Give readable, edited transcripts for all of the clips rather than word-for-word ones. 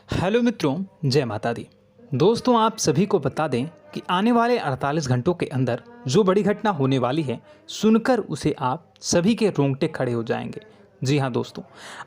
Hello मित्रों, जय माता दी। दोस्तों, आप सभी को बता दें कि आने वाले 48 घंटों के अंदर जो बड़ी घटना होने वाली है, सुनकर उसे आप सभी के रोंगटे खड़े हो जाएंगे। जी हाँ दोस्तों,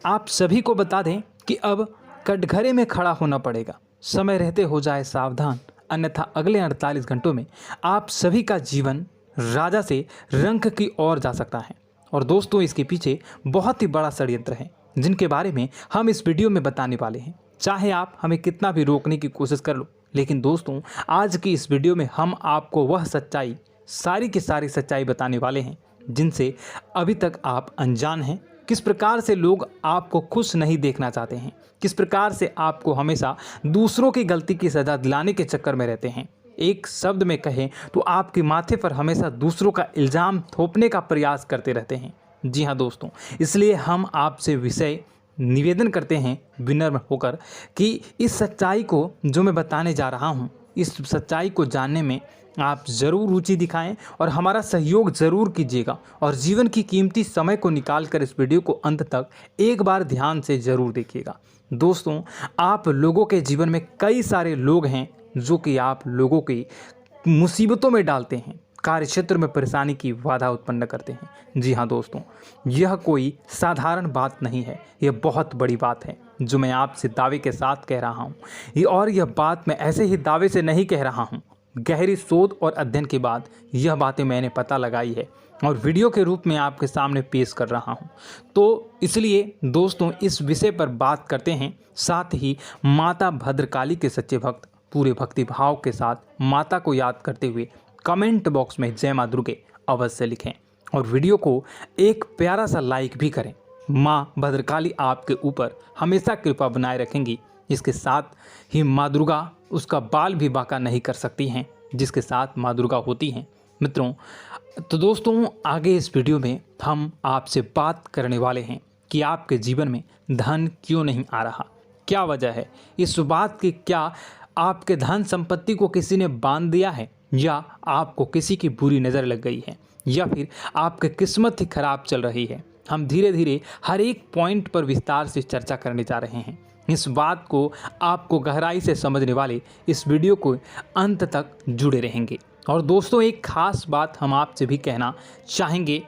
आप सभी को बता दें कि अब कटघरे में खड़ा होना पड़ेगा। समय रहते हो जाए सावधान, अन्यथा अगले 48 घंटों में आप सभी का जीवन राजा से रंक की ओर जा सकता है। और दोस्तों, इसके पीछे बहुत ही बड़ा षड्यंत्र है, जिनके बारे में हम इस वीडियो में बताने वाले हैं। चाहे आप हमें कितना भी रोकने की कोशिश कर लो, लेकिन दोस्तों, आज की इस वीडियो में हम आपको वह सच्चाई, सारी की सारी सच्चाई बताने वाले हैं जिनसे अभी तक आप अनजान हैं। किस प्रकार से लोग आपको खुश नहीं देखना चाहते हैं, किस प्रकार से आपको हमेशा दूसरों की गलती की सज़ा दिलाने के चक्कर में रहते हैं। एक शब्द में कहें तो आपके माथे पर हमेशा दूसरों का इल्ज़ाम थोपने का प्रयास करते रहते हैं। जी हाँ दोस्तों, इसलिए हम आपसे विषय निवेदन करते हैं विनम्र होकर कि इस सच्चाई को जो मैं बताने जा रहा हूँ, इस सच्चाई को जानने में आप ज़रूर रुचि दिखाएं और हमारा सहयोग ज़रूर कीजिएगा। और जीवन की कीमती समय को निकाल कर इस वीडियो को अंत तक एक बार ध्यान से ज़रूर देखिएगा। दोस्तों, आप लोगों के जीवन में कई सारे लोग हैं जो कि आप लोगों की मुसीबतों में डालते हैं, कार्य क्षेत्र में परेशानी की बाधा उत्पन्न करते हैं। जी हाँ दोस्तों, यह कोई साधारण बात नहीं है, यह बहुत बड़ी बात है जो मैं आपसे दावे के साथ कह रहा हूँ। और यह बात मैं ऐसे ही दावे से नहीं कह रहा हूँ, गहरी शोध और अध्ययन के बाद यह बातें मैंने पता लगाई है और वीडियो के रूप में आपके सामने पेश कर रहा हूँ। तो इसलिए दोस्तों, इस विषय पर बात करते हैं। साथ ही माता भद्रकाली के सच्चे भक्त पूरे भक्ति भाव के साथ माता को याद करते हुए कमेंट बॉक्स में जय मां दुर्गे अवश्य लिखें और वीडियो को एक प्यारा सा लाइक भी करें। माँ भद्रकाली आपके ऊपर हमेशा कृपा बनाए रखेंगी। इसके साथ ही माँ दुर्गा उसका बाल भी बांका नहीं कर सकती हैं, जिसके साथ माँ दुर्गा होती हैं। मित्रों, तो दोस्तों, आगे इस वीडियो में हम आपसे बात करने वाले हैं कि आपके जीवन में धन क्यों नहीं आ रहा, क्या वजह है इस बात की। क्या आपके धन संपत्ति को किसी ने बांध दिया है, या आपको किसी की बुरी नज़र लग गई है, या फिर आपकी किस्मत ही खराब चल रही है। हम धीरे धीरे हर एक पॉइंट पर विस्तार से चर्चा करने जा रहे हैं। इस बात को आपको गहराई से समझने वाले इस वीडियो को अंत तक जुड़े रहेंगे। और दोस्तों, एक खास बात हम आपसे भी कहना चाहेंगे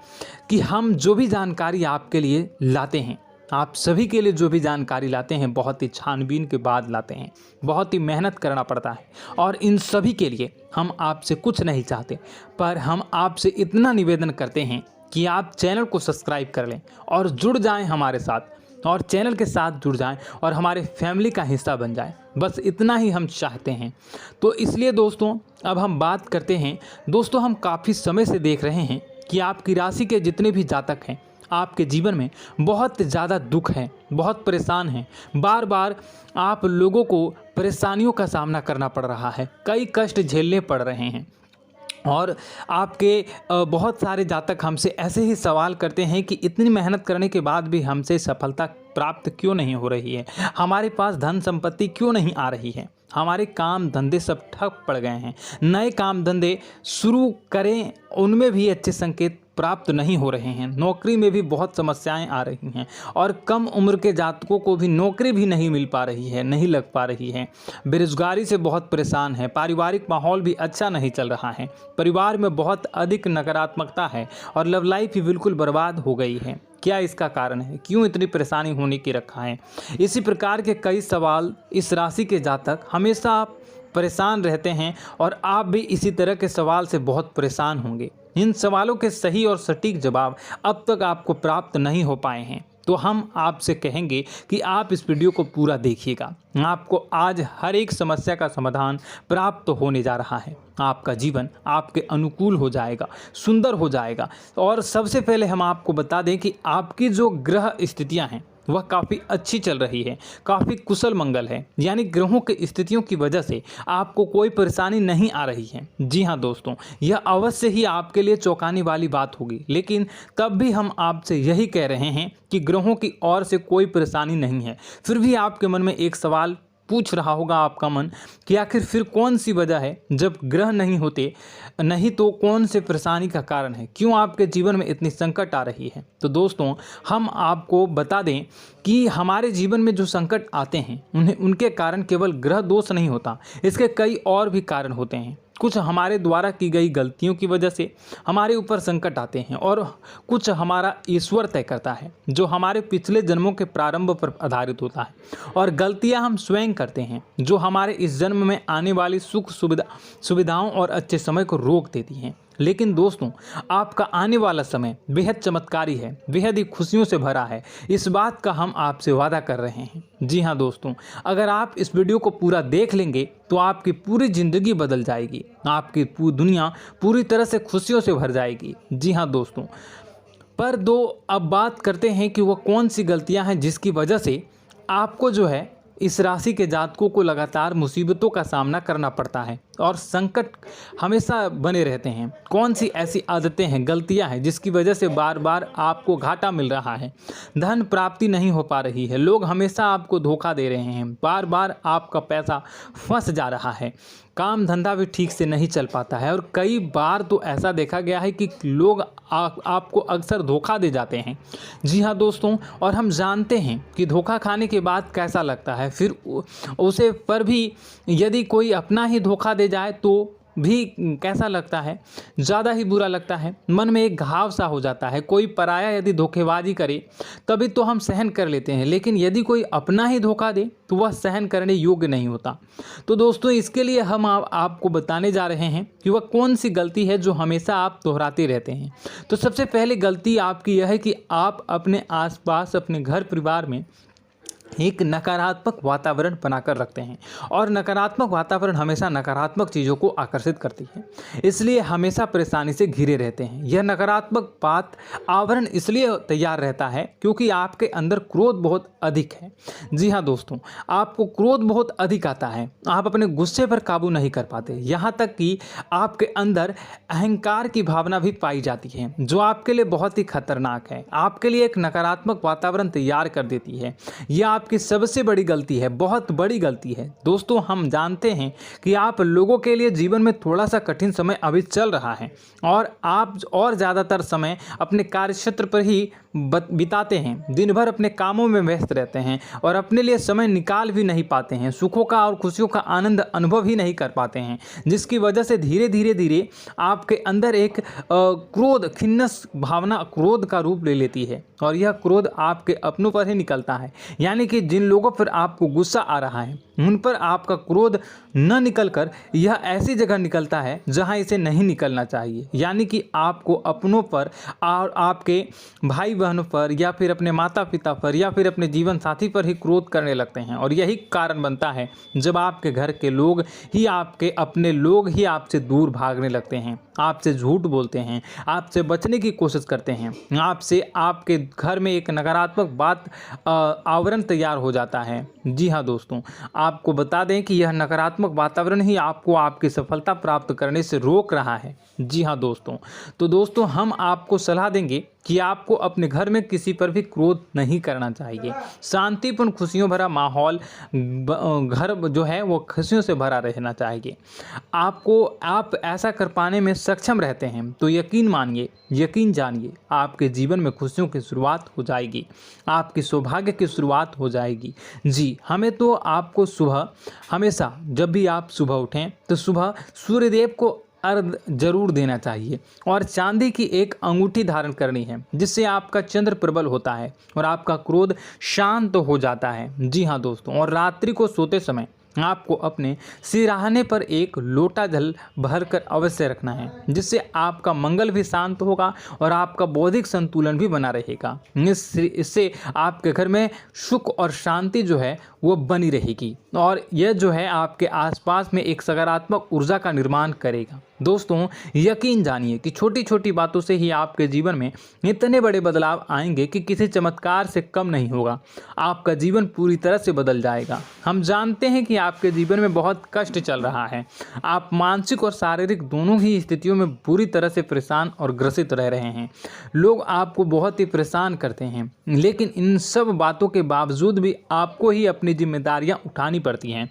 कि हम जो भी जानकारी आपके लिए लाते हैं, आप सभी के लिए जो भी जानकारी लाते हैं, बहुत ही छानबीन के बाद लाते हैं, बहुत ही मेहनत करना पड़ता है। और इन सभी के लिए हम आपसे कुछ नहीं चाहते, पर हम आपसे इतना निवेदन करते हैं कि आप चैनल को सब्सक्राइब कर लें और जुड़ जाएं हमारे साथ, और चैनल के साथ जुड़ जाएं और हमारे फैमिली का हिस्सा बन जाएं। बस इतना ही हम चाहते हैं। तो इसलिए दोस्तों, अब हम बात करते हैं। दोस्तों, हम काफ़ी समय से देख रहे हैं कि आपकी राशि के जितने भी जातक हैं, आपके जीवन में बहुत ज़्यादा दुख है, बहुत परेशान हैं। बार बार आप लोगों को परेशानियों का सामना करना पड़ रहा है, कई कष्ट झेलने पड़ रहे हैं। और आपके बहुत सारे जातक हमसे ऐसे ही सवाल करते हैं कि इतनी मेहनत करने के बाद भी हमसे सफलता प्राप्त क्यों नहीं हो रही है, हमारे पास धन संपत्ति क्यों नहीं आ रही है, हमारे काम धंधे सब ठप पड़ गए हैं, नए काम धंधे शुरू करें उनमें भी अच्छे संकेत प्राप्त नहीं हो रहे हैं, नौकरी में भी बहुत समस्याएं आ रही हैं, और कम उम्र के जातकों को भी नौकरी भी नहीं मिल पा रही है, नहीं लग पा रही है, बेरोजगारी से बहुत परेशान है, पारिवारिक माहौल भी अच्छा नहीं चल रहा है, परिवार में बहुत अधिक नकारात्मकता है और लव लाइफ भी बिल्कुल बर्बाद हो गई है। क्या इसका कारण है, क्यों इतनी परेशानी होने की रखा है? इसी प्रकार के कई सवाल इस राशि के जातक हमेशा परेशान रहते हैं, और आप भी इसी तरह के सवाल से बहुत परेशान होंगे। इन सवालों के सही और सटीक जवाब अब तक आपको प्राप्त नहीं हो पाए हैं, तो हम आपसे कहेंगे कि आप इस वीडियो को पूरा देखिएगा। आपको आज हर एक समस्या का समाधान प्राप्त होने जा रहा है। आपका जीवन आपके अनुकूल हो जाएगा, सुंदर हो जाएगा। और सबसे पहले हम आपको बता दें कि आपकी जो ग्रह स्थितियां हैं वह काफ़ी अच्छी चल रही है, काफ़ी कुशल मंगल है, यानी ग्रहों की स्थितियों की वजह से आपको कोई परेशानी नहीं आ रही है। जी हाँ दोस्तों, यह अवश्य ही आपके लिए चौंकाने वाली बात होगी, लेकिन तब भी हम आपसे यही कह रहे हैं कि ग्रहों की ओर से कोई परेशानी नहीं है। फिर भी आपके मन में एक सवाल पूछ रहा होगा आपका मन कि आखिर फिर कौन सी वजह है, जब ग्रह नहीं होते नहीं तो कौन से परेशानी का कारण है, क्यों आपके जीवन में इतनी संकट आ रही है। तो दोस्तों हम आपको बता दें कि हमारे जीवन में जो संकट आते हैं उनके कारण केवल ग्रह दोष नहीं होता, इसके कई और भी कारण होते हैं। कुछ हमारे द्वारा की गई गलतियों की वजह से हमारे ऊपर संकट आते हैं और कुछ हमारा ईश्वर तय करता है, जो हमारे पिछले जन्मों के प्रारंभ पर आधारित होता है। और गलतियां हम स्वयं करते हैं, जो हमारे इस जन्म में आने वाली सुख सुविधाओं और अच्छे समय को रोक देती हैं। लेकिन दोस्तों आपका आने वाला समय बेहद चमत्कारी है, बेहद ही खुशियों से भरा है, इस बात का हम आपसे वादा कर रहे हैं। जी हाँ दोस्तों, अगर आप इस वीडियो को पूरा देख लेंगे तो आपकी पूरी ज़िंदगी बदल जाएगी, आपकी पूरी दुनिया पूरी तरह से खुशियों से भर जाएगी। जी हाँ दोस्तों, पर अब बात करते हैं कि वह कौन सी गलतियां हैं जिसकी वजह से आपको जो है इस राशि के जातकों को लगातार मुसीबतों का सामना करना पड़ता है और संकट हमेशा बने रहते हैं। कौन सी ऐसी आदतें हैं, गलतियां हैं जिसकी वजह से बार बार आपको घाटा मिल रहा है, धन प्राप्ति नहीं हो पा रही है, लोग हमेशा आपको धोखा दे रहे हैं, बार बार आपका पैसा फंस जा रहा है, काम धंधा भी ठीक से नहीं चल पाता है और कई बार तो ऐसा देखा गया है कि लोग आपको अक्सर धोखा दे जाते हैं। जी हाँ दोस्तों, और हम जानते हैं कि धोखा खाने के बाद कैसा लगता है, फिर उसे पर भी यदि कोई अपना ही धोखा दे जाए तो भी कैसा लगता है, ज़्यादा ही बुरा लगता है, मन में एक घाव सा हो जाता है। कोई पराया यदि धोखेबाजी करे तभी तो हम सहन कर लेते हैं, लेकिन यदि कोई अपना ही धोखा दे तो वह सहन करने योग्य नहीं होता। तो दोस्तों इसके लिए हम आपको बताने जा रहे हैं कि वह कौन सी गलती है जो हमेशा आप दोहराते रहते हैं। तो सबसे पहले गलती आपकी यह है कि आप अपने आसपास, अपने घर परिवार में एक नकारात्मक वातावरण बनाकर रखते हैं और नकारात्मक वातावरण हमेशा नकारात्मक चीज़ों को आकर्षित करती है, इसलिए हमेशा परेशानी से घिरे रहते हैं। यह नकारात्मक आवरण इसलिए तैयार रहता है क्योंकि आपके अंदर क्रोध बहुत अधिक है। जी हाँ दोस्तों, आपको क्रोध बहुत अधिक आता है, आप अपने गुस्से पर काबू नहीं कर पाते, यहाँ तक कि आपके अंदर अहंकार की भावना भी पाई जाती है, जो आपके लिए बहुत ही खतरनाक है, आपके लिए एक नकारात्मक वातावरण तैयार कर देती है। यह आपकी सबसे बड़ी गलती है, बहुत बड़ी गलती है। दोस्तों हम जानते हैं कि आप लोगों के लिए जीवन में थोड़ा सा कठिन समय अभी चल रहा है और आप और ज़्यादातर समय अपने कार्यक्षेत्र पर ही बिताते हैं, दिन भर अपने कामों में व्यस्त रहते हैं और अपने लिए समय निकाल भी नहीं पाते हैं, सुखों का और खुशियों का आनंद अनुभव ही नहीं कर पाते हैं, जिसकी वजह से धीरे धीरे आपके अंदर एक क्रोध, खिन्नस भावना क्रोध का रूप ले लेती है और यह क्रोध आपके अपनों पर ही निकलता है। यानी कि जिन लोगों पर आपको गुस्सा आ रहा है उन पर आपका क्रोध न निकलकर यह ऐसी जगह निकलता है जहां इसे नहीं निकलना चाहिए, यानी कि आपको अपनों पर और आपके भाई बहनों पर या फिर अपने माता पिता पर या फिर अपने जीवन साथी पर ही क्रोध करने लगते हैं। और यही कारण बनता है जब आपके घर के लोग ही, आपके अपने लोग ही आपसे दूर भागने लगते हैं, आपसे झूठ बोलते हैं, आपसे बचने की कोशिश करते हैं, आपसे आपके घर में एक नकारात्मक आवरण तैयार हो जाता है। जी हाँ दोस्तों, आपको बता दें कि यह नकारात्मक वातावरण ही आपको आपकी सफलता प्राप्त करने से रोक रहा है। जी हाँ दोस्तों, तो दोस्तों हम आपको सलाह देंगे कि आपको अपने घर में किसी पर भी क्रोध नहीं करना चाहिए। शांतिपूर्ण खुशियों भरा माहौल, घर जो है वो खुशियों से भरा रहना चाहिए। आप ऐसा कर पाने में सक्षम रहते हैं तो यकीन मानिए, यकीन जानिए, आपके जीवन में खुशियों की शुरुआत हो जाएगी, आपकी सौभाग्य की शुरुआत हो जाएगी। जी, हमें तो आपको सुबह, हमेशा जब भी आप सुबह उठें तो सुबह सूर्यदेव को अर्घ जरूर देना चाहिए और चांदी की एक अंगूठी धारण करनी है, जिससे आपका चंद्र प्रबल होता है और आपका क्रोध शांत हो जाता है। जी हाँ दोस्तों, और रात्रि को सोते समय आपको अपने सिरहाने पर एक लोटा जल भरकर अवश्य रखना है, जिससे आपका मंगल भी शांत होगा और आपका बौद्धिक संतुलन भी बना रहेगा। इससे आपके घर में सुख और शांति जो है वो बनी रहेगी और यह जो है आपके आसपास में एक सकारात्मक ऊर्जा का निर्माण करेगा। दोस्तों, यकीन जानिए कि छोटी छोटी बातों से ही आपके जीवन में इतने बड़े बदलाव आएंगे कि किसी चमत्कार से कम नहीं होगा। आपका जीवन पूरी तरह से बदल जाएगा। हम जानते हैं कि आपके जीवन में बहुत कष्ट चल रहा है। आप मानसिक और शारीरिक दोनों ही स्थितियों में पूरी तरह से परेशान और ग्रसित रह रहे हैं। लोग आपको बहुत ही परेशान करते हैं, लेकिन इन सब बातों के बावजूद भी आपको ही अपनी जिम्मेदारियां उठानी पड़ती हैं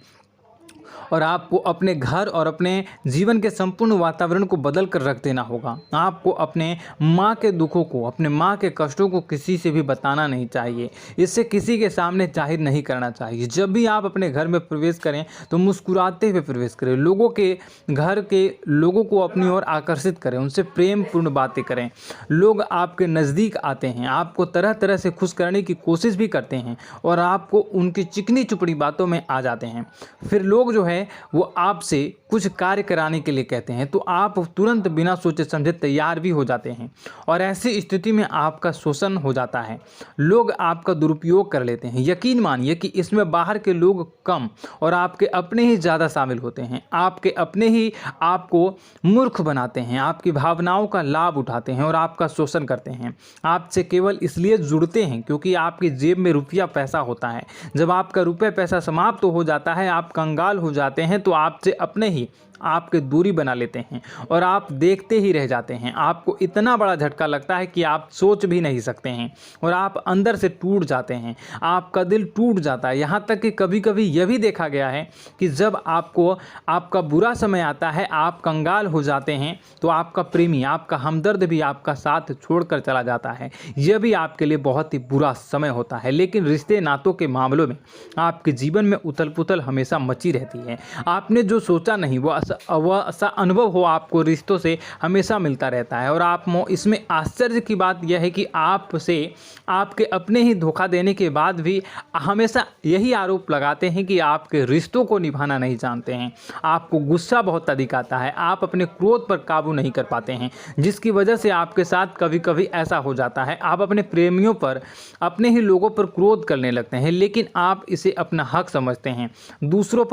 और आपको अपने घर और अपने जीवन के संपूर्ण वातावरण को बदल कर रख देना होगा। आपको अपने माँ के दुखों को, अपने माँ के कष्टों को किसी से भी बताना नहीं चाहिए। इससे किसी के सामने जाहिर नहीं करना चाहिए। जब भी आप अपने घर में प्रवेश करें तो मुस्कुराते हुए प्रवेश करें। लोगों के घर के लोगों को अपनी ओर आकर्षित करें, उनसे प्रेम पूर्ण बातें करें। लोग आपके नज़दीक आते हैं, आपको तरह तरह से खुश करने की कोशिश भी करते हैं और आपको उनकी चिकनी चुपड़ी बातों में आ जाते हैं। फिर लोग जो है वो आपसे कुछ कार्य कराने के लिए कहते हैं तो आप तुरंत बिना सोचे समझे तैयार भी हो जाते हैं और ऐसी स्थिति में आपका शोषण हो जाता है। लोग आपका दुरुपयोग कर लेते हैं। यकीन मानिए कि इसमें बाहर के लोग कम और आपके अपने ही ज़्यादा शामिल होते हैं। आपके अपने ही आपको मूर्ख बनाते हैं, आपकी भावनाओं का लाभ उठाते हैं और आपका शोषण करते हैं। आपसे केवल इसलिए जुड़ते हैं क्योंकि आपकी जेब में रुपया पैसा होता है। जब आपका रुपया पैसा समाप्त हो जाता है, आप कंगाल हो जाते हैं तो आपसे अपने ही आपके दूरी बना लेते हैं और आप देखते ही रह जाते हैं। आपको इतना बड़ा झटका लगता है कि आप सोच भी नहीं सकते हैं और आप अंदर से टूट जाते हैं। आपका दिल टूट जाता है। यहाँ तक कि कभी कभी यह भी देखा गया है कि जब आपको आपका बुरा समय आता है, आप कंगाल हो जाते हैं तो आपका प्रेमी, आपका हमदर्द भी आपका साथ छोड़कर चला जाता है। यह भी आपके लिए बहुत ही बुरा समय होता है। लेकिन रिश्ते नातों के मामलों में आपके जीवन में उथल पुथल हमेशा मची रहती है। आपने जो सोचा नहीं वह ऐसा अनुभव हो आपको रिश्तों से हमेशा मिलता रहता है। और आप इसमें आश्चर्य की बात यह है कि आपसे आपके अपने ही धोखा देने के बाद भी हमेशा यही आरोप लगाते हैं कि आपके रिश्तों को निभाना नहीं जानते हैं। आपको गुस्सा बहुत अधिक आता है, आप अपने क्रोध पर काबू नहीं कर पाते हैं, जिसकी वजह से आपके साथ कभी कभी ऐसा हो जाता है आप अपने प्रेमियों पर, अपने ही लोगों पर क्रोध करने लगते हैं, लेकिन आप इसे अपना हक समझते हैं। दूसरों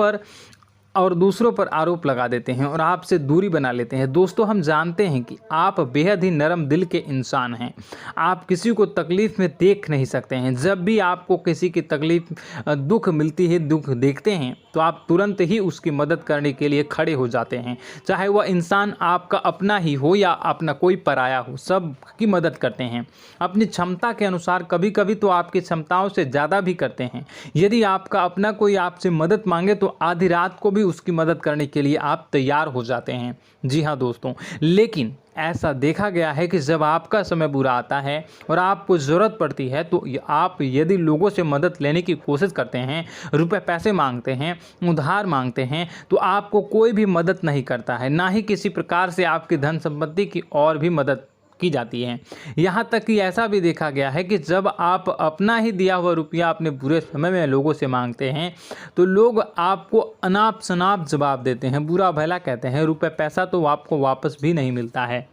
पर आरोप लगा देते हैं और आपसे दूरी बना लेते हैं। दोस्तों, हम जानते हैं कि आप बेहद ही नरम दिल के इंसान हैं। आप किसी को तकलीफ़ में देख नहीं सकते हैं। जब भी आपको किसी की तकलीफ, दुख मिलती है, दुख देखते हैं तो आप तुरंत ही उसकी मदद करने के लिए खड़े हो जाते हैं। चाहे वह इंसान आपका अपना ही हो या अपना कोई पराया हो, सब की मदद करते हैं अपनी क्षमता के अनुसार। कभी कभी तो आपकी क्षमताओं से ज़्यादा भी करते हैं। यदि आपका अपना कोई आपसे मदद मांगे तो आधी रात को भी उसकी मदद करने के लिए आप तैयार हो जाते हैं। जी हाँ दोस्तों, लेकिन ऐसा देखा गया है कि जब आपका समय बुरा आता है और आपको ज़रूरत पड़ती है तो आप यदि लोगों से मदद लेने की कोशिश करते हैं, रुपए पैसे मांगते हैं, उधार मांगते हैं, तो आपको कोई भी मदद नहीं करता है। ना ही किसी प्रकार से आपकी धन संपत्ति की और भी मदद की जाती है। यहाँ तक कि ऐसा भी देखा गया है कि जब आप अपना ही दिया हुआ रुपया अपने बुरे समय में लोगों से मांगते हैं तो लोग आपको अनाप शनाप जवाब देते हैं, बुरा भला कहते हैं। रुपये पैसा तो आपको वापस भी नहीं मिलता है।